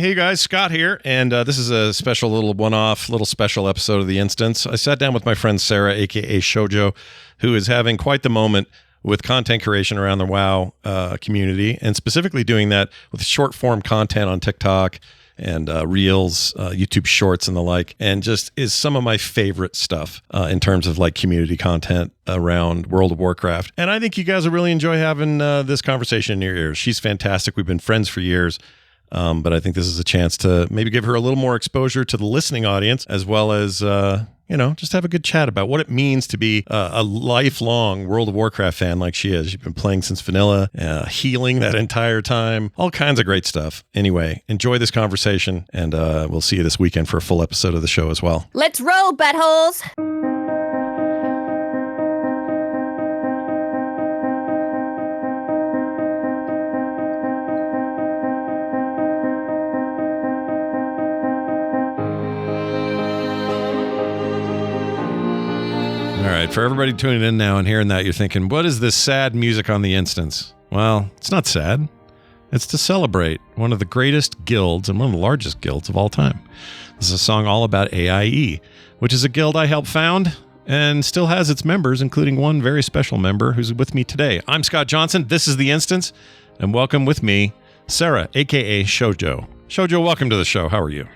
Hey guys, Scott here, and this is a special little one-off, little special episode of The Instance. I sat down with my friend Sarah, aka Shojo, who is having quite the moment with content creation around the WoW community, and specifically doing that with short-form content on TikTok and Reels, YouTube Shorts, and the like, and just is some of my favorite stuff in terms of like community content around World of Warcraft. And I think you guys will really enjoy having this conversation in your ears. She's fantastic. We've been friends for years. But I think this is a chance to maybe give her a little more exposure to the listening audience, as well as, just have a good chat about what it means to be a lifelong World of Warcraft fan like she is. She's been playing since vanilla, healing that entire time, all kinds of great stuff. Anyway, enjoy this conversation, and we'll see you this weekend for a full episode of the show as well. Let's roll, buttholes! All right, for everybody tuning in now and hearing that, you're thinking, what is this sad music on The Instance? Well, it's not sad. It's to celebrate one of the greatest guilds and one of the largest guilds of all time. This is a song all about AIE, which is a guild I helped found and still has its members, including one very special member who's with me today. I'm Scott Johnson. This is The Instance, and welcome with me, Sarah, a.k.a. Shojo. Shojo, welcome to the show. How are you?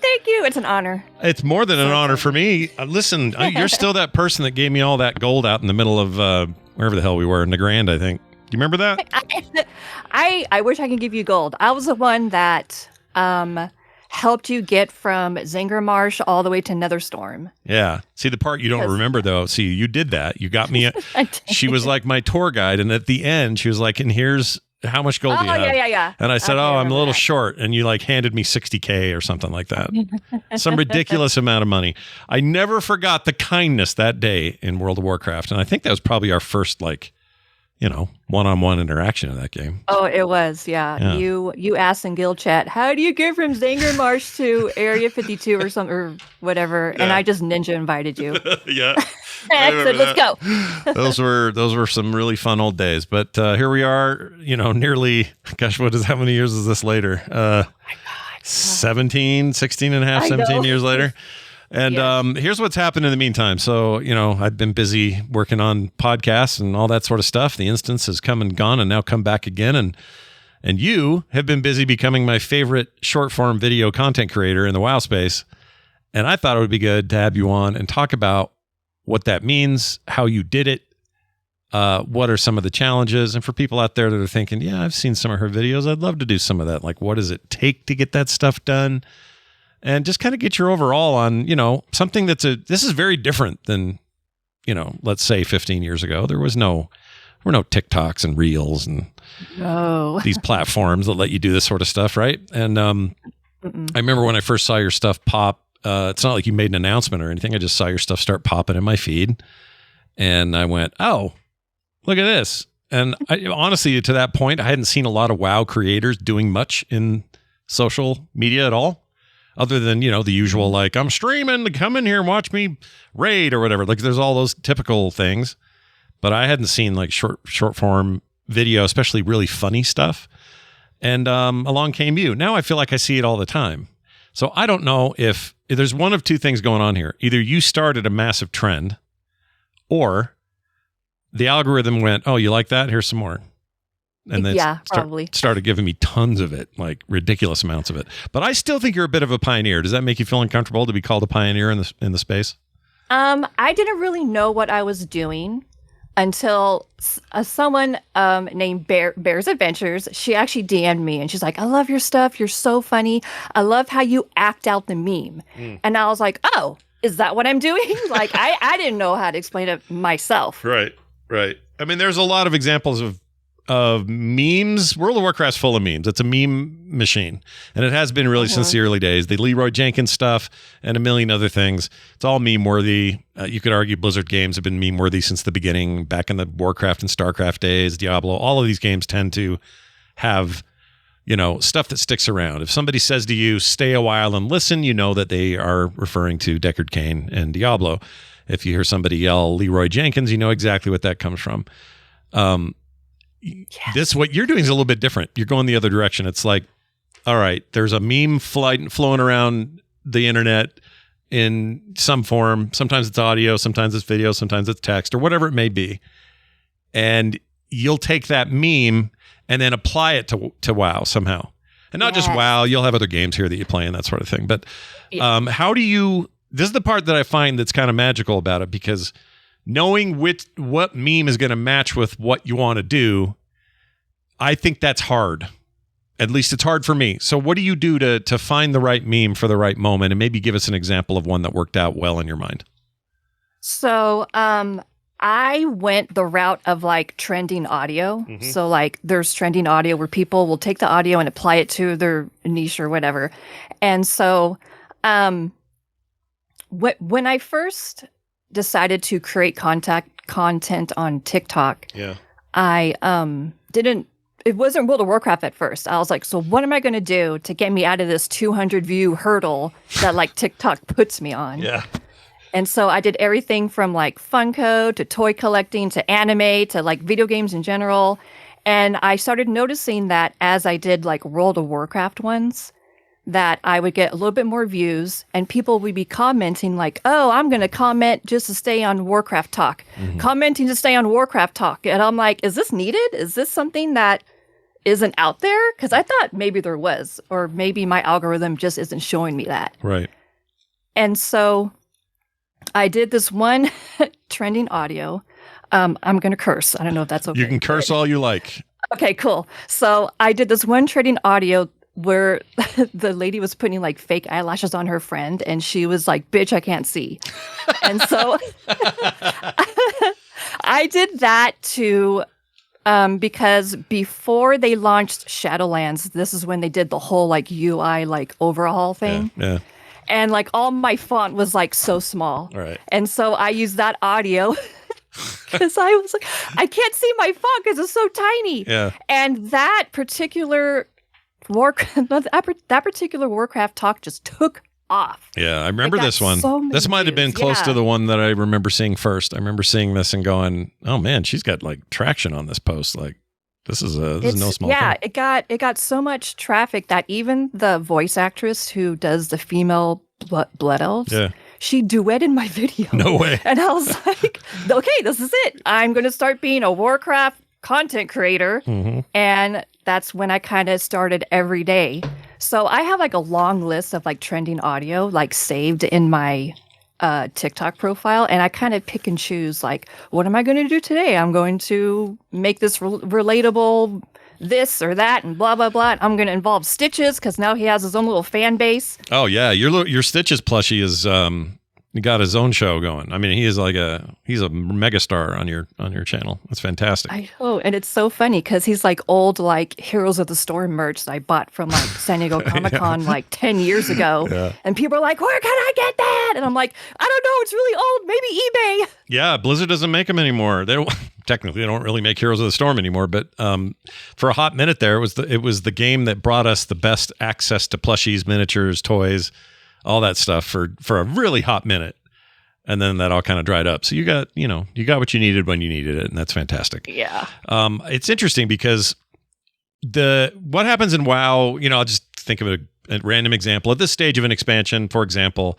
Thank you. It's an honor. It's more than an honor for me. Listen, you're still that person that gave me all that gold out in the middle of wherever the hell we were, in the Grand, I think. Do you remember that? I wish I could give you gold. I was the one that helped you get from Zingermarsh all the way to Netherstorm. Yeah. See, the part you don't remember, though, see, you did that. You got me. She was like my tour guide, and at the end, she was like, and here's how much gold do you have? Yeah. And I said, I'm a little that. short. And you like handed me $60K or something like that. Some ridiculous amount of money. I never forgot the kindness that day in World of Warcraft. And I think that was probably our first, one-on-one interaction in that game. Oh, it was. Yeah. You asked in guild chat, how do you get from Zingermarsh to Area 52 or something or whatever? Yeah. And I just ninja invited you. Yeah. I said, let's go. Those were some really fun old days. But here we are, nearly, how many years is this later? 16 and a half, 17 years later. And here's what's happened in the meantime. So, I've been busy working on podcasts and all that sort of stuff. The Instance has come and gone and now come back again. And you have been busy becoming my favorite short form video content creator in the WoW space. And I thought it would be good to have you on and talk about what that means, how you did it, what are some of the challenges, and for people out there that are thinking, yeah, I've seen some of her videos, I'd love to do some of that. Like, what does it take to get that stuff done? And just kind of get your overall on, something this is very different than, let's say 15 years ago. There were no TikToks and Reels and these platforms that let you do this sort of stuff, right? And I remember when I first saw your stuff pop. It's not like you made an announcement or anything. I just saw your stuff start popping in my feed. And I went, oh, look at this. And I, honestly, to that point, I hadn't seen a lot of WoW creators doing much in social media at all. Other than, the usual, like, I'm streaming, come in here and watch me raid or whatever. Like, there's all those typical things. But I hadn't seen, like, short form video, especially really funny stuff. And along came you. Now I feel like I see it all the time. So I don't know if there's one of two things going on here. Either you started a massive trend, or the algorithm went, oh, you like that? Here's some more. And then probably started giving me tons of it, like ridiculous amounts of it. But I still think you're a bit of a pioneer. Does that make you feel uncomfortable to be called a pioneer in the space? I didn't really know what I was doing until someone named Bear's Adventures, she actually DM'd me and she's like, I love your stuff. You're so funny. I love how you act out the meme. And I was like, oh, is that what I'm doing? Like, I didn't know how to explain it myself. Right. I mean, there's a lot of examples of memes. World of Warcraft's full of memes. It's a meme machine. And it has been really since the early days. The Leroy Jenkins stuff and a million other things. It's all meme worthy. You could argue Blizzard games have been meme worthy since the beginning, back in the Warcraft and StarCraft days, Diablo. All of these games tend to have, stuff that sticks around. If somebody says to you, stay a while and listen, you know that they are referring to Deckard Cain and Diablo. If you hear somebody yell Leroy Jenkins, you know exactly what that comes from. This, what you're doing is a little bit different. You're going the other direction. It's like all right, there's a meme flowing around the internet in some form. Sometimes it's audio, sometimes it's video, sometimes it's text, or whatever it may be. And you'll take that meme and then apply it to WoW somehow. And not just WoW, you'll have other games here that you play and that sort of thing. But how do you, this is the part that I find that's kind of magical about it, because knowing what meme is going to match with what you want to do, I think that's hard. At least it's hard for me. So what do you do to find the right meme for the right moment? And maybe give us an example of one that worked out well in your mind. So I went the route of like trending audio. Mm-hmm. So like there's trending audio where people will take the audio and apply it to their niche or whatever. And so when I first decided to create content on TikTok, I didn't. It wasn't World of Warcraft at first. I was like, so what am I going to do to get me out of this 200 view hurdle that like TikTok puts me on? Yeah. And so I did everything from like Funko to toy collecting to anime to like video games in general. And I started noticing that as I did like World of Warcraft ones, that I would get a little bit more views and people would be commenting like, oh, I'm going to comment just to stay on Warcraft talk, commenting to stay on Warcraft talk. And I'm like, is this needed? Is this something that isn't out there? Because I thought maybe there was, or maybe my algorithm just isn't showing me that. Right. And so I did this one trending audio. I'm going to curse. I don't know if that's okay. You can curse all you like. Okay, cool. So I did this one trending audio where the lady was putting like fake eyelashes on her friend and she was like, bitch, I can't see. And so I did that to, because before they launched Shadowlands, this is when they did the whole like UI like overhaul thing. Yeah. And like all my font was like so small. Right. And so I used that audio because I was like, I can't see my font because it's so tiny. Yeah. And that particular that particular Warcraft talk just took off. Yeah, I remember this one. This might have been close to the one that I remember seeing first. I remember seeing this and going, "Oh man, she's got like traction on this post. Like this is no small thing." It got so much traffic that even the voice actress who does the female blood elves, she duetted my video. No way. And I was like, "Okay, this is it. I'm going to start being a Warcraft content creator." Mm-hmm. And that's when I kind of started every day. So I have like a long list of like trending audio like saved in my TikTok profile, and I kind of pick and choose like, what am I going to do today? I'm going to make this relatable this or that and blah blah blah. I'm going to involve Stitches because now he has his own little fan base. Oh yeah, your Stitches plushie is he got his own show going. I mean, he's a megastar on your channel. That's fantastic. I know, and it's so funny because he's like old like Heroes of the Storm merch that I bought from like San Diego Comic-Con like 10 years ago. Yeah. And people are like, where can I get that? And I'm like, I don't know, it's really old, maybe eBay. Yeah, Blizzard doesn't make them anymore. They don't really make Heroes of the Storm anymore, but for a hot minute there, it was the game that brought us the best access to plushies, miniatures, toys, all that stuff for a really hot minute. And then that all kind of dried up. So you got what you needed when you needed it. And that's fantastic. Yeah. It's interesting because what happens in WoW, I'll just think of a random example. At this stage of an expansion, for example,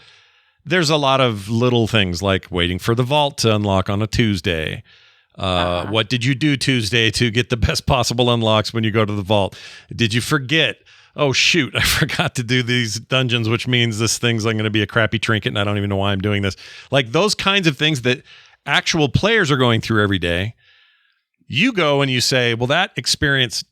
there's a lot of little things like waiting for the vault to unlock on a Tuesday. What did you do Tuesday to get the best possible unlocks when you go to the vault? Did you forget? Oh, shoot, I forgot to do these dungeons, which means this thing's going to be a crappy trinket, and I don't even know why I'm doing this. Like those kinds of things that actual players are going through every day. You go and you say, well, that experience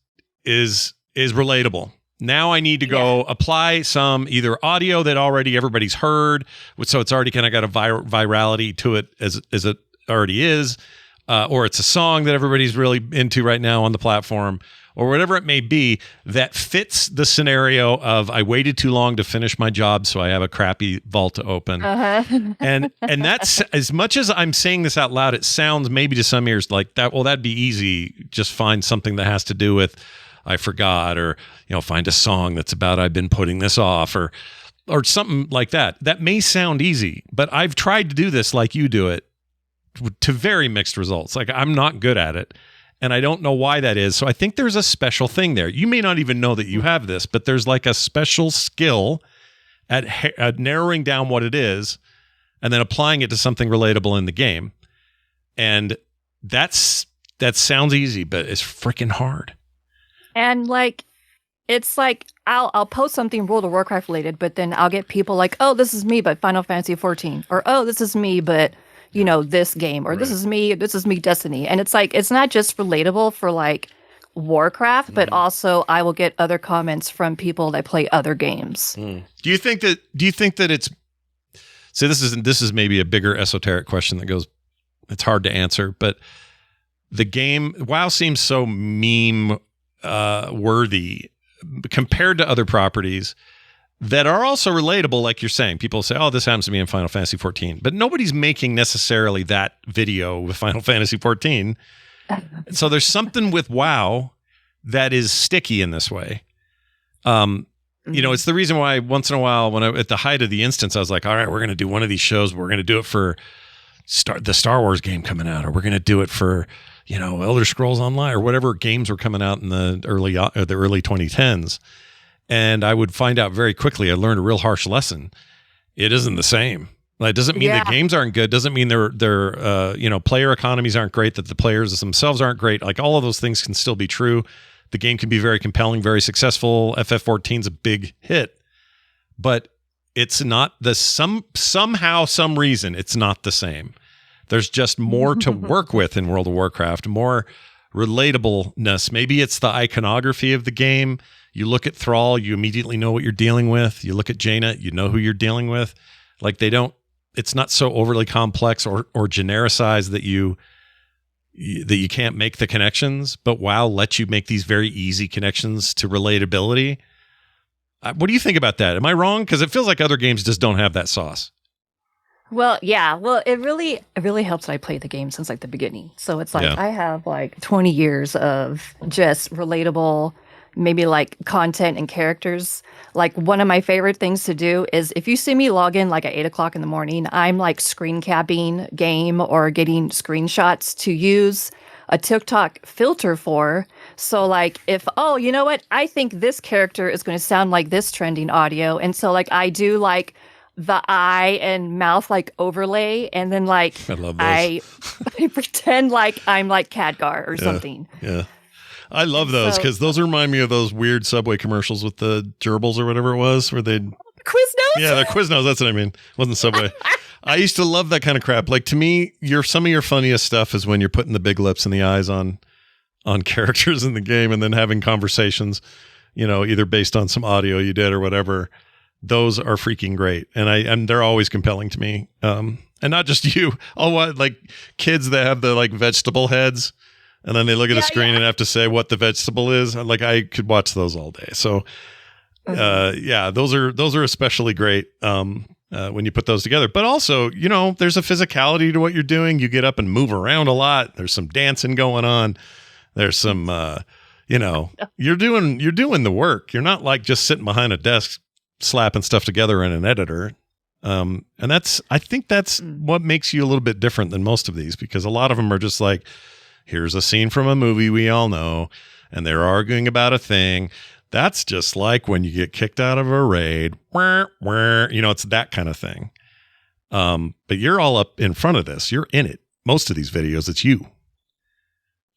is relatable. Now I need to go apply some either audio that already everybody's heard, so it's already kind of got a virality to it as it already is, or it's a song that everybody's really into right now on the platform, or whatever it may be that fits the scenario of I waited too long to finish my job, so I have a crappy vault to open. And that's, as much as I'm saying this out loud, it sounds maybe to some ears like that. Well, that'd be easy. Just find something that has to do with I forgot, or find a song that's about I've been putting this off, or something like that. That may sound easy, but I've tried to do this like you do it to very mixed results. Like I'm not good at it. And I don't know why that is. So I think there's a special thing there. You may not even know that you have this, but there's like a special skill at narrowing down what it is and then applying it to something relatable in the game. And that sounds easy, but it's freaking hard. And like, it's like I'll post something World of Warcraft related, but then I'll get people like, oh, this is me, but Final Fantasy 14, or oh, this is me, but this game, or this is me, Destiny. And it's like, it's not just relatable for like Warcraft, but also I will get other comments from people that play other games. Do you think that it's, so this is maybe a bigger esoteric question that goes, it's hard to answer, but the game, WoW seems so meme worthy compared to other properties that are also relatable, like you're saying. People say, oh, this happens to me in Final Fantasy 14. But nobody's making necessarily that video with Final Fantasy 14. So there's something with WoW that is sticky in this way. It's the reason why once in a while, when at the height of the instance, I was like, all right, we're going to do one of these shows. We're going to do it for the Star Wars game coming out, or we're going to do it for, Elder Scrolls Online, or whatever games were coming out in the early 2010s. And I would find out very quickly, I learned a real harsh lesson. It isn't the same. Like, it doesn't mean the games aren't good. Doesn't mean their player economies aren't great, that the players themselves aren't great. Like, all of those things can still be true. The game can be very compelling, very successful. FF14's a big hit, but it's not somehow, some reason, it's not the same. There's just more to work with in World of Warcraft, more relatableness. Maybe it's the iconography of the game. You look at Thrall, you immediately know what you're dealing with. You look at Jaina, you know who you're dealing with. Like, it's not so overly complex or genericized that you can't make the connections, but WoW lets you make these very easy connections to relatability. What do you think about that? Am I wrong? Because it feels like other games just don't have that sauce. Well, yeah. Well, it really helps that I played the game since like the beginning. So it's like I have like 20 years of just relatable, maybe like content and characters. Like, one of my favorite things to do is if you see me log in like at 8:00 in the morning, I'm like screen capping game or getting screenshots to use a TikTok filter for. So like, if, oh, you know what? I think this character is going to sound like this trending audio. And so like, I do like the eye and mouth like overlay, and then like I love those. I pretend like I'm like Khadgar or something. Yeah. I love those because those remind me of those weird Subway commercials with the gerbils or whatever it was, where they'd Quiznos. Yeah, the Quiznos. That's what I mean. Wasn't Subway. I used to love that kind of crap. Like, to me, some of your funniest stuff is when you're putting the big lips and the eyes on characters in the game, and then having conversations, either based on some audio you did or whatever. Those are freaking great, and they're always compelling to me. And not just you. Like kids that have the like vegetable heads. And then they look at the screen and have to say what the vegetable is. Like, I could watch those all day. So, those are especially great when you put those together. But also, there's a physicality to what you're doing. You get up and move around a lot. There's some dancing going on. There's some, you're doing the work. You're not like just sitting behind a desk slapping stuff together in an editor. And I think that's what makes you a little bit different than most of these, because a lot of them are just like, here's a scene from a movie we all know, and they're arguing about a thing. That's just like when you get kicked out of a raid. It's that kind of thing. But you're all up in front of this. You're in it. Most of these videos, it's you.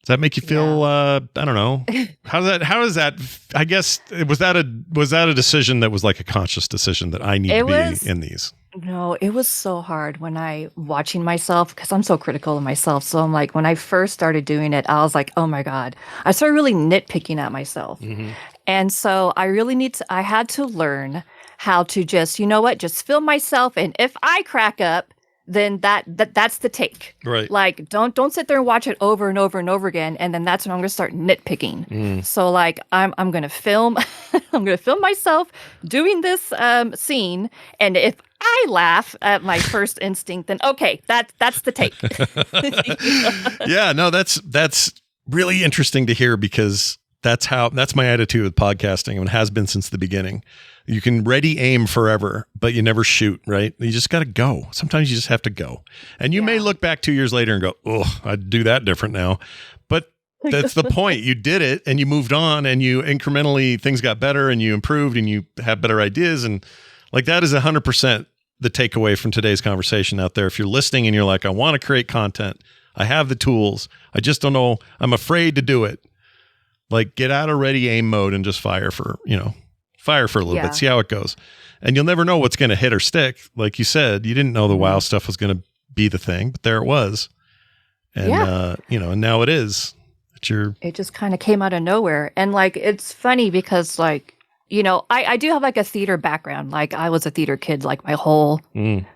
Does that make you feel, I don't know. How does that, I guess, was that a decision that was like a conscious decision that I need to be in these? No, it was so hard when watching myself, because I'm so critical of myself. So I'm like, when I first started doing it, I was like, oh my God. I started really nitpicking at myself. Mm-hmm. And so I had to learn how to just, just film myself. And if I crack up, then that's the take. Right. Like, don't sit there and watch it over and over and over again. And then that's when I'm going to start nitpicking. So like, I'm going to film, I'm going to film myself doing this scene. And if I laugh at my first instinct, then okay, that's the take. Yeah, no, that's really interesting to hear, because that's my attitude with podcasting, and has been since the beginning. You can ready aim forever, but you never shoot, right? You just got to go. Sometimes you just have to go. And you may look back 2 years later and go, oh, I'd do that different now. But That's the point. You did it and you moved on and you incrementally things got better and you improved and you have better ideas. And like that is 100% the takeaway from today's conversation out there. If you're listening and you're like, I want to create content, I have the tools, I just don't know, I'm afraid to do it. Like get out of ready aim mode and just fire for a little bit, see how it goes. And you'll never know what's going to hit or stick. Like you said, you didn't know the WoW stuff was going to be the thing, but there it was. And, and now it is. It just kind of came out of nowhere. And like, it's funny because like, I do have like a theater background. Like I was a theater kid, like my whole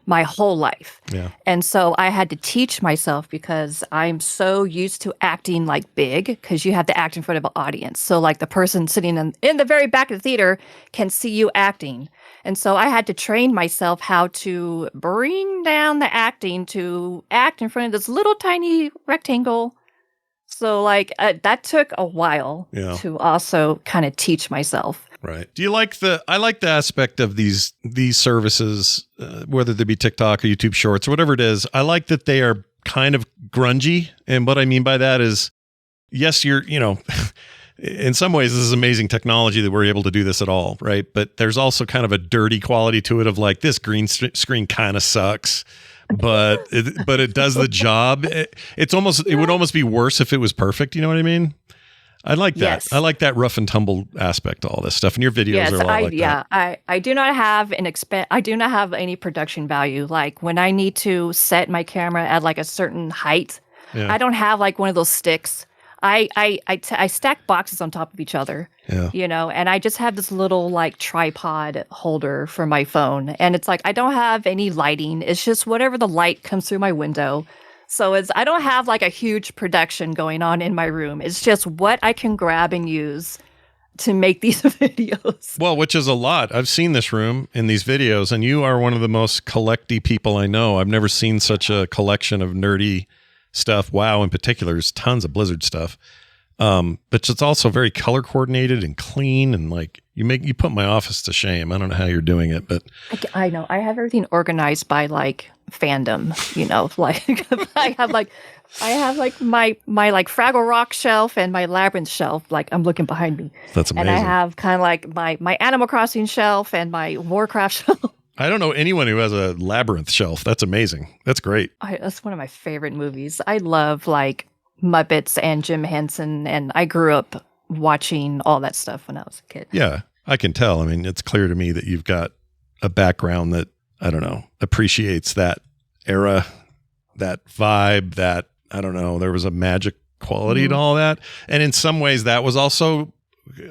life. Yeah. And so I had to teach myself because I'm so used to acting like big because you have to act in front of an audience. So like the person sitting in the very back of the theater can see you acting. And so I had to train myself how to bring down the acting to act in front of this little tiny rectangle. So like that took a while to also kind of teach myself. Right. Do you like I like the aspect of these services, whether they be TikTok or YouTube Shorts or whatever it is. I like that they are kind of grungy. And what I mean by that is, yes, in some ways, this is amazing technology that we're able to do this at all. Right. But there's also kind of a dirty quality to it of like this green screen kind of sucks. But it does the job. It would almost be worse if it was perfect. You know what I mean? I like that. Yes. I like that rough and tumble aspect to all this stuff. And your videos are a lot like that. I do not have I do not have any production value. Like when I need to set my camera at like a certain height, I don't have like one of those sticks. I stack boxes on top of each other, and I just have this little like tripod holder for my phone. And it's like, I don't have any lighting. It's just whatever the light comes through my window. So I don't have like a huge production going on in my room. It's just what I can grab and use to make these videos. Well, which is a lot. I've seen this room in these videos, and you are one of the most collecty people I know. I've never seen such a collection of nerdy stuff. WoW in particular, there's tons of Blizzard stuff. But it's also very color coordinated and clean, and like you put my office to shame. I don't know how you're doing it, but I know I have everything organized by like fandom, like I have like my like Fraggle Rock shelf and my Labyrinth shelf. Like I'm looking behind me. That's amazing. And I have kind of like my Animal Crossing shelf and my Warcraft shelf. I don't know anyone who has a Labyrinth shelf. That's amazing. That's great. That's one of my favorite movies. I love like Muppets and Jim Henson, and I grew up watching all that stuff when I was a kid. Yeah, I can tell. I mean, it's clear to me that you've got a background that, I don't know, appreciates that era, that vibe, that, I don't know, there was a magic quality to all that. And in some ways that was also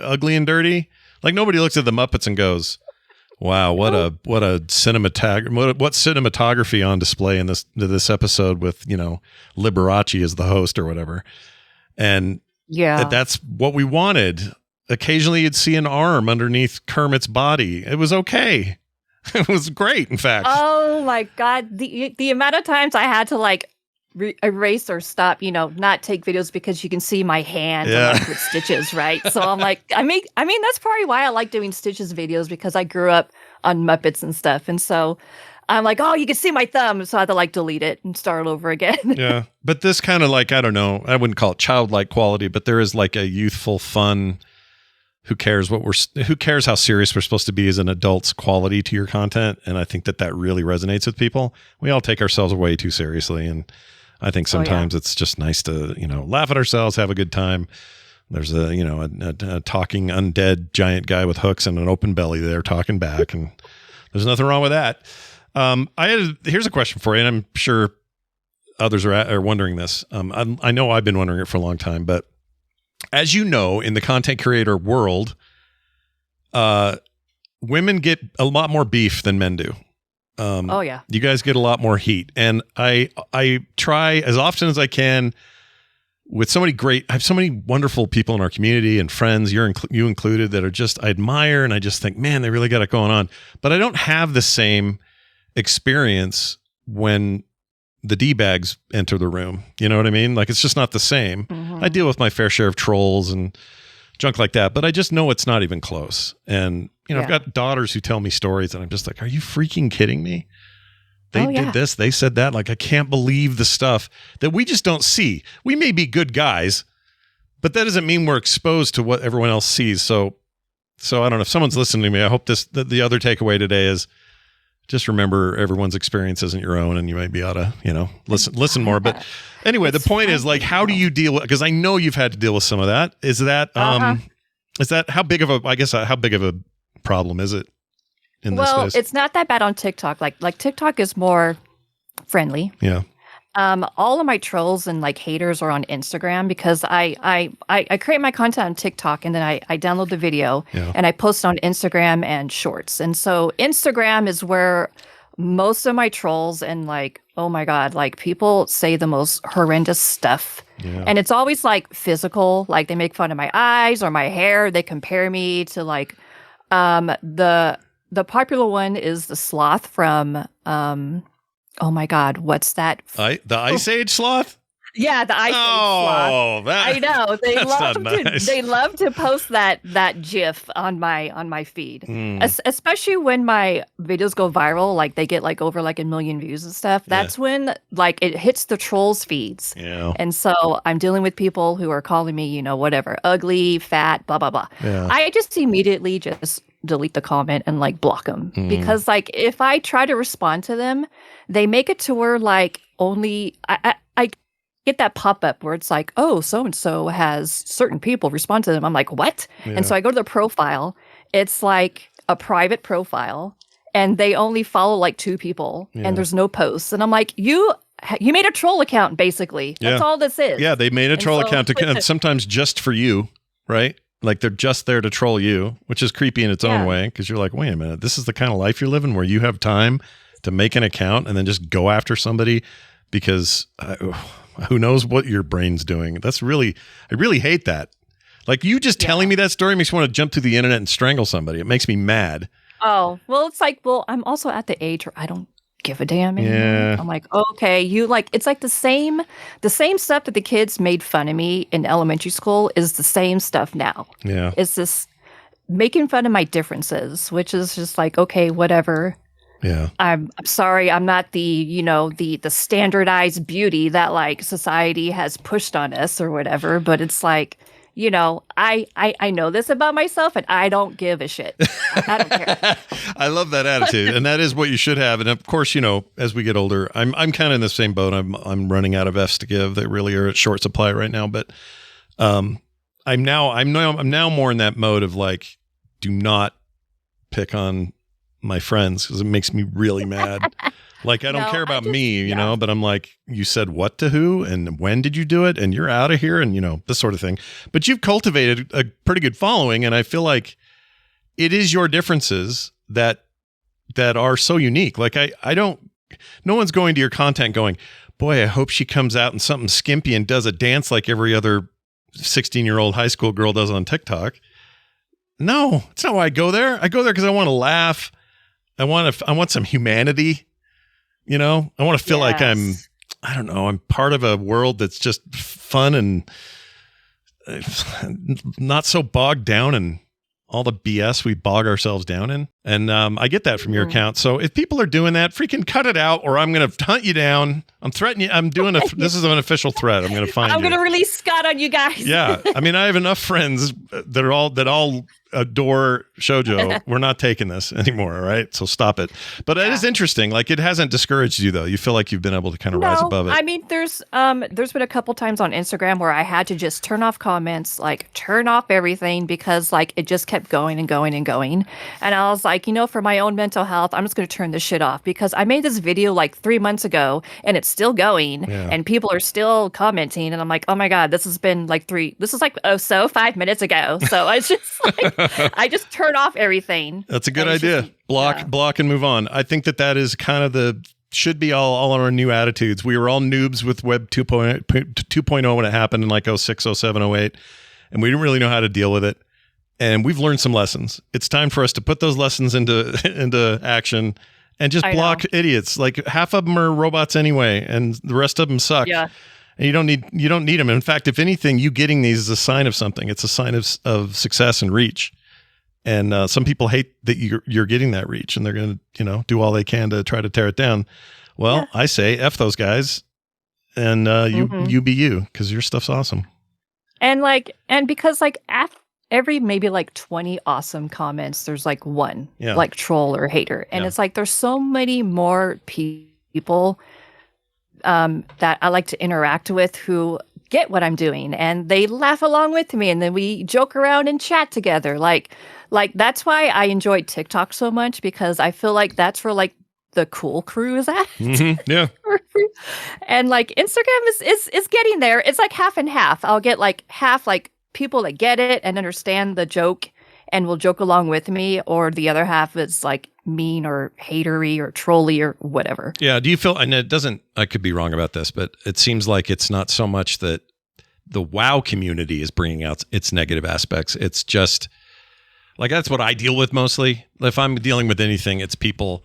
ugly and dirty. Like nobody looks at the Muppets and goes, wow, what cinematography on display in this episode with, Liberace as the host or whatever. And that's what we wanted. Occasionally you'd see an arm underneath Kermit's body. It was okay. It was great, in fact. Oh my God. The amount of times I had to like erase or stop, not take videos because you can see my hand with stitches, right? So I'm like, I mean, that's probably why I like doing Stitches videos, because I grew up on Muppets and stuff. And so I'm like, oh, you can see my thumb. So I had to like delete it and start over again. Yeah. But this kind of like, I don't know, I wouldn't call it childlike quality, but there is like a youthful fun, who cares how serious we're supposed to be as an adult's quality to your content. And I think that really resonates with people. We all take ourselves way too seriously. And I think sometimes it's just nice to, laugh at ourselves, have a good time. There's a talking undead giant guy with hooks and an open belly there talking back. And there's nothing wrong with that. Here's a question for you, and I'm sure others are wondering this. I know I've been wondering it for a long time, but as you know, in the content creator world, women get a lot more beef than men do. You guys get a lot more heat, and I try as often as I can with so many I have so many wonderful people in our community and friends, you included, that are just, I admire, and I just think, man, they really got it going on. But I don't have the same experience when the D-bags enter the room. You know what I mean? Like, it's just not the same. Mm-hmm. I deal with my fair share of trolls and junk like that, but I just know it's not even close. And, I've got daughters who tell me stories and I'm just like, are you freaking kidding me? They did this, they said that. Like, I can't believe the stuff that we just don't see. We may be good guys, But that doesn't mean we're exposed to what everyone else sees. So I don't know if someone's listening to me. I hope the other takeaway today is just remember everyone's experience isn't your own, and you maybe ought to, listen more. But anyway, the point is, like, how do you deal with, because I know you've had to deal with some of that. Is that how big of a problem is it in this space? Well, it's not that bad on TikTok. Like TikTok is more friendly. Yeah. All of my trolls and like haters are on Instagram because I create my content on TikTok and then I download the video and I post on Instagram and Shorts. And so Instagram is where most of my trolls and like, oh my God, like people say the most horrendous stuff. Yeah. And it's always like physical, like they make fun of my eyes or my hair. They compare me to like the popular one is the sloth from oh my God, what's that? The Ice Age sloth? Yeah, the Ice Age sloth. Oh, I know. They love to post that GIF on my feed. Especially when my videos go viral, like they get like over like 1 million views and stuff. That's when like it hits the trolls feeds. Yeah. And so I'm dealing with people who are calling me, whatever, ugly, fat, blah, blah, blah. Yeah. I just immediately just delete the comment and like block them because like if I try to respond to them, they make it to where like only I get that pop-up where it's like, oh, so-and-so has certain people respond to them. I'm like, what? Yeah. And so I go to the profile. It's like a private profile and they only follow like 2 people and there's no posts. And I'm like, you made a troll account basically. That's all this is. Yeah, they made a troll account sometimes just for you, right? Like they're just there to troll you, which is creepy in its own way because you're like, wait a minute, this is the kind of life you're living where you have time to make an account and then just go after somebody because who knows what your brain's doing. I really hate that. Like you just telling me that story makes me want to jump through the internet and strangle somebody. It makes me mad. Oh, well, it's like, I'm also at the age where I don't give a damn anymore. Yeah. I'm like, okay, it's like the same stuff that the kids made fun of me in elementary school is the same stuff now. Yeah. It's this making fun of my differences, which is just like, okay, whatever. Yeah. I'm sorry, I'm not the standardized beauty that like society has pushed on us or whatever, but it's like, I know this about myself and I don't give a shit. I don't care. I love that attitude. And that is what you should have. And of course, as we get older, I'm kind of in the same boat. I'm running out of F's to give. They really are at short supply right now. But I'm now more in that mode of like, do not pick on my friends because it makes me really mad. Like, I don't care about me, but I'm like, you said what to who and when did you do it? And you're out of here and, this sort of thing. But you've cultivated a pretty good following. And I feel like it is your differences that are so unique. Like, no one's going to your content going, boy, I hope she comes out in something skimpy and does a dance like every other 16-year-old high school girl does on TikTok. No, it's not why I go there. I go there because I want to laugh. I want some humanity. I want to feel like I'm part of a world that's just fun and not so bogged down in all the BS we bog ourselves down in. And I get that from your account. So if people are doing that, freaking cut it out or I'm going to hunt you down. I'm threatening you. I'm doing this is an official threat. I'm going to find you. I'm going to release Scott on you guys. Yeah. I mean, I have enough friends that all adore Shojo. We're not taking this anymore. All right. So stop it. But it is interesting. Like it hasn't discouraged you though. You feel like you've been able to kind of rise above it. I mean, there's been a couple times on Instagram where I had to just turn off comments, like turn off everything because like it just kept going and going and going. And I was like, for my own mental health, I'm just going to turn this shit off because I made this video like 3 months ago and it's still going and people are still commenting. And I'm like, oh my God, this has been like 5 minutes ago. So I just like, I just turn off everything. That's a good idea. Block and move on. I think that is kind of should be all our new attitudes. We were all noobs with Web 2.0 when it happened in like 06, 07, 08. And we didn't really know how to deal with it. And we've learned some lessons. It's time for us to put those lessons into action and just block idiots. Like half of them are robots anyway, and the rest of them suck. Yeah. And you don't need them. In fact, if anything, you getting these is a sign of something. It's a sign of success and reach. And some people hate that you're getting that reach, and they're going to do all they can to try to tear it down. Well, I say F those guys, and you be you because your stuff's awesome. And because like every maybe like 20 awesome comments, there's like one like troll or hater. And it's like there's so many more people that I like to interact with who get what I'm doing and they laugh along with me and then we joke around and chat together. Like that's why I enjoyed TikTok so much, because I feel like that's where like the cool crew is at. Yeah. And like Instagram is getting there. It's like half and half. I'll get like half like people that get it and understand the joke and will joke along with me, or the other half is like mean or hatery or trolly or whatever. Yeah. Do you feel, and it doesn't, I could be wrong about this, but it seems like it's not so much that the WoW community is bringing out its negative aspects. It's just like, that's what I deal with mostly. If I'm dealing with anything, it's people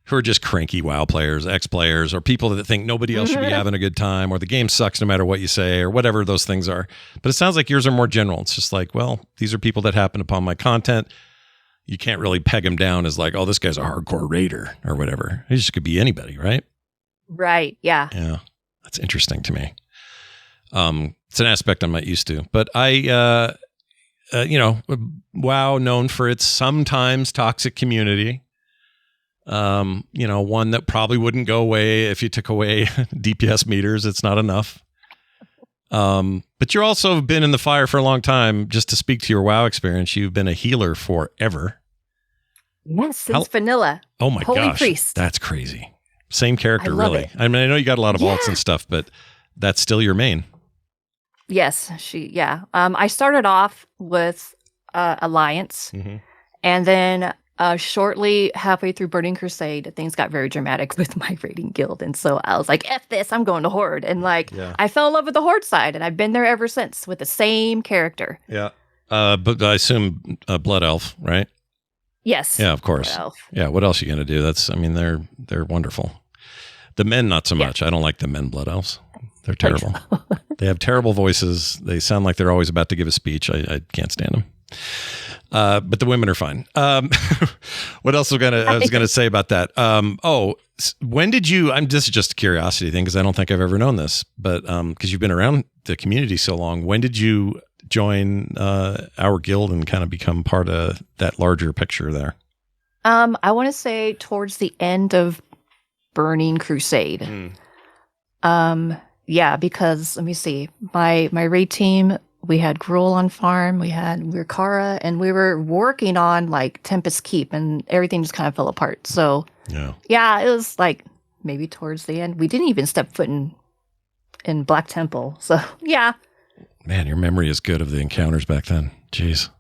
who are just cranky WoW players, ex-players, or people that think nobody else should be having a good time, or the game sucks no matter what you say, or whatever those things are. But it sounds like yours are more general. It's just like, well, these are people that happen upon my content. You can't really peg them down as like, oh, this guy's a hardcore raider or whatever. He just could be anybody, right? Right. Yeah. Yeah. That's interesting to me. It's an aspect I'm not used to. But I, WoW known for its sometimes toxic community. One that probably wouldn't go away if you took away DPS meters. It's not enough. But you're also been in the fire for a long time. Just to speak to your WoW experience, you've been a healer forever. Yes, since vanilla. Oh my Holy gosh, priest. That's crazy. Same character, I love really. it. I mean, I know you got a lot of alts and stuff, but that's still your main. Yes, I started off with Alliance, and then shortly halfway through Burning Crusade, things got very dramatic with my raiding guild, and so I was like, "F this! I'm going to Horde." And I fell in love with the Horde side, and I've been there ever since with the same character. Yeah, but I assume Blood Elf, right? Yes. Yeah, of course. Yeah, what else are you gonna do? They're wonderful. The men, not so much. I don't like the men Blood Elves. They're terrible. They have terrible voices. They sound like they're always about to give a speech. I can't stand them. But the women are fine. What else I was gonna say about that? When did you? This is just a curiosity thing because I don't think I've ever known this. But because you've been around the community so long, when did you join our guild and kind of become part of that larger picture there? I want to say towards the end of Burning Crusade. Yeah, because let me see, my raid team. We had Gruul on farm, we had Wirkara, and we were working on like Tempest Keep, and everything just kind of fell apart. So yeah, it was like maybe towards the end. We didn't even step foot in Black Temple. So yeah. Man, your memory is good of the encounters back then. Jeez.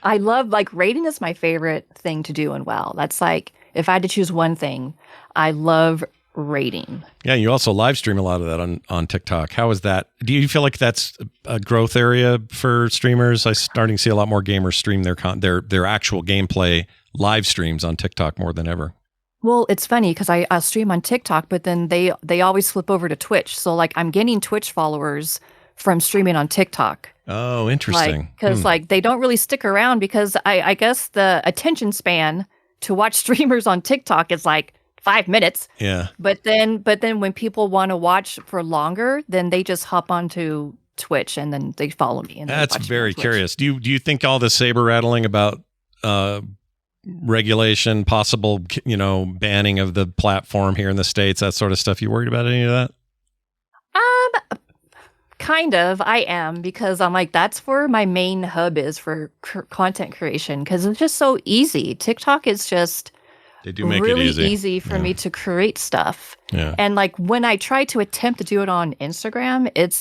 I love like raiding is my favorite thing to do in WoW. That's like if I had to choose one thing, I love raiding. Yeah, you also live stream a lot of that on TikTok. How is that? Do you feel like that's a growth area for streamers? I'm starting to see a lot more gamers stream their actual gameplay live streams on TikTok more than ever. Well, it's funny because I'll stream on TikTok, but then they always flip over to Twitch. So like I'm getting Twitch followers from streaming on TikTok. Oh, interesting. Because like they don't really stick around because I guess the attention span to watch streamers on TikTok is like 5 minutes. Yeah. But then when people want to watch for longer, then they just hop onto Twitch and then they follow me. And that's very curious. Do you think all the saber rattling about regulation, possible banning of the platform here in the States, that sort of stuff, you worried about any of that? Kind of. I am, because I'm like, that's where my main hub is for content creation, because it's just so easy. TikTok is just they do make really it easy for me to create stuff. Yeah. And like when I try to attempt to do it on Instagram, it's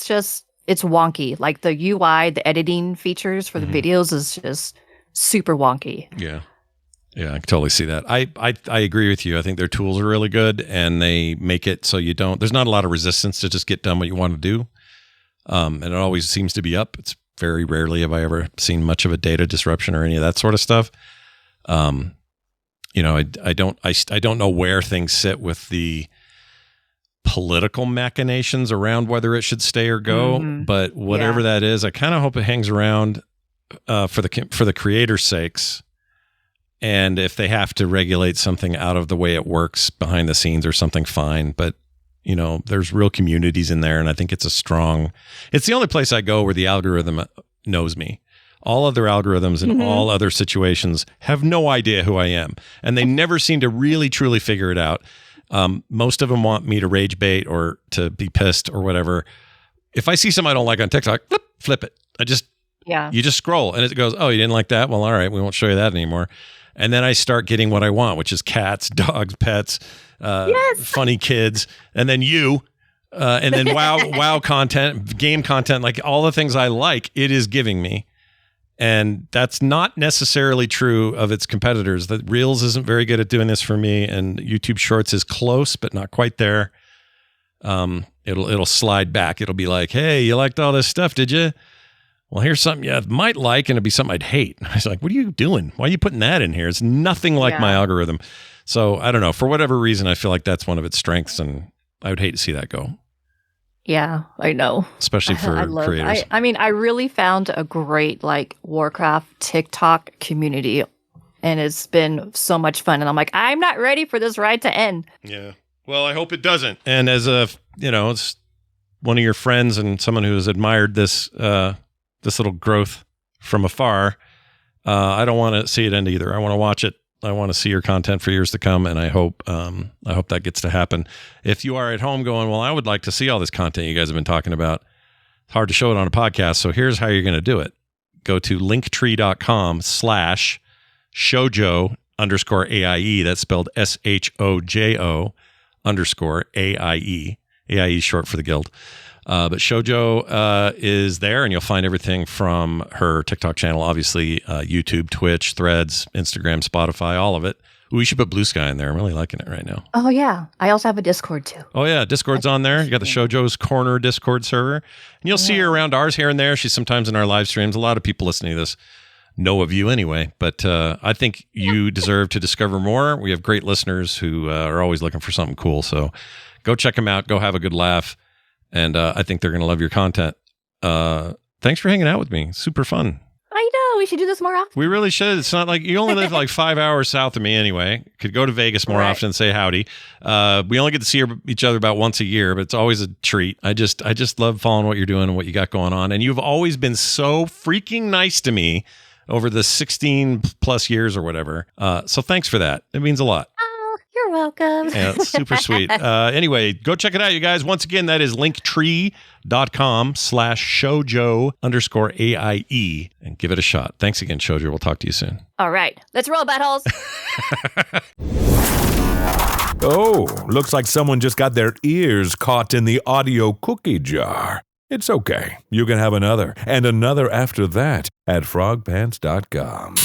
wonky. Like the UI, the editing features for the videos is just super wonky. Yeah. Yeah, I can totally see that. I agree with you. I think their tools are really good and they make it so there's not a lot of resistance to just get done what you want to do. And it always seems to be up. It's very rarely have I ever seen much of a data disruption or any of that sort of stuff. I don't know where things sit with the political machinations around whether it should stay or go, but whatever that is, I kind of hope it hangs around for the creators' sakes. And if they have to regulate something out of the way it works behind the scenes or something, fine. But you know, there's real communities in there. And I think it's the only place I go where the algorithm knows me. All other algorithms in all other situations have no idea who I am. And they never seem to really, truly figure it out. Most of them want me to rage bait or to be pissed or whatever. If I see something I don't like on TikTok, flip it. You just scroll and it goes, oh, you didn't like that? Well, all right, we won't show you that anymore. And then I start getting what I want, which is cats, dogs, pets, funny kids, and then you, and then WoW content, game content, like all the things I like, it is giving me. And that's not necessarily true of its competitors. The Reels isn't very good at doing this for me, and YouTube Shorts is close, but not quite there. It'll slide back. It'll be like, hey, you liked all this stuff, did you? Well, here's something you might like, and it'd be something I'd hate. I was like, what are you doing? Why are you putting that in here? It's nothing like my algorithm. So I don't know. For whatever reason, I feel like that's one of its strengths, and I would hate to see that go. Yeah, I know. Especially for creators. I mean, I really found a great Warcraft TikTok community, and it's been so much fun. And I'm like, I'm not ready for this ride to end. Yeah. Well, I hope it doesn't. And as it's one of your friends and someone who has admired this little growth from afar, I don't want to see it end either. I want to watch it. I want to see your content for years to come, and I hope that gets to happen. If you are at home going, well, I would like to see all this content you guys have been talking about, it's hard to show it on a podcast, so here's how you're going to do it. Go to linktree.com/Shojo_AIE. That's spelled SHOJO _AIE. AIE is short for the guild. But Shojo is there, and you'll find everything from her TikTok channel, obviously, YouTube, Twitch, Threads, Instagram, Spotify, all of it. Ooh, we should put Blue Sky in there. I'm really liking it right now. Oh, yeah. I also have a Discord, too. Oh, yeah. Discord's on there. You got the Shojo's Corner Discord server. And you'll see her around ours here and there. She's sometimes in our live streams. A lot of people listening to this know of you anyway. But I think you deserve to discover more. We have great listeners who are always looking for something cool. So go check them out. Go have a good laugh. And I think they're going to love your content. Thanks for hanging out with me. Super fun. I know. We should do this more often. We really should. It's not like you only live 5 hours south of me anyway. Could go to Vegas more often and say howdy. We only get to see each other about once a year, but it's always a treat. I just love following what you're doing and what you got going on. And you've always been so freaking nice to me over the 16 plus years or whatever. So thanks for that. It means a lot. You're welcome. Yeah, it's super sweet. Anyway, go check it out, you guys. Once again, that is linktree.com/Shojo_AIE and give it a shot. Thanks again, Shojo. We'll talk to you soon. All right. Let's roll, buttholes. Oh, looks like someone just got their ears caught in the audio cookie jar. It's okay. You can have another and another after that at frogpants.com.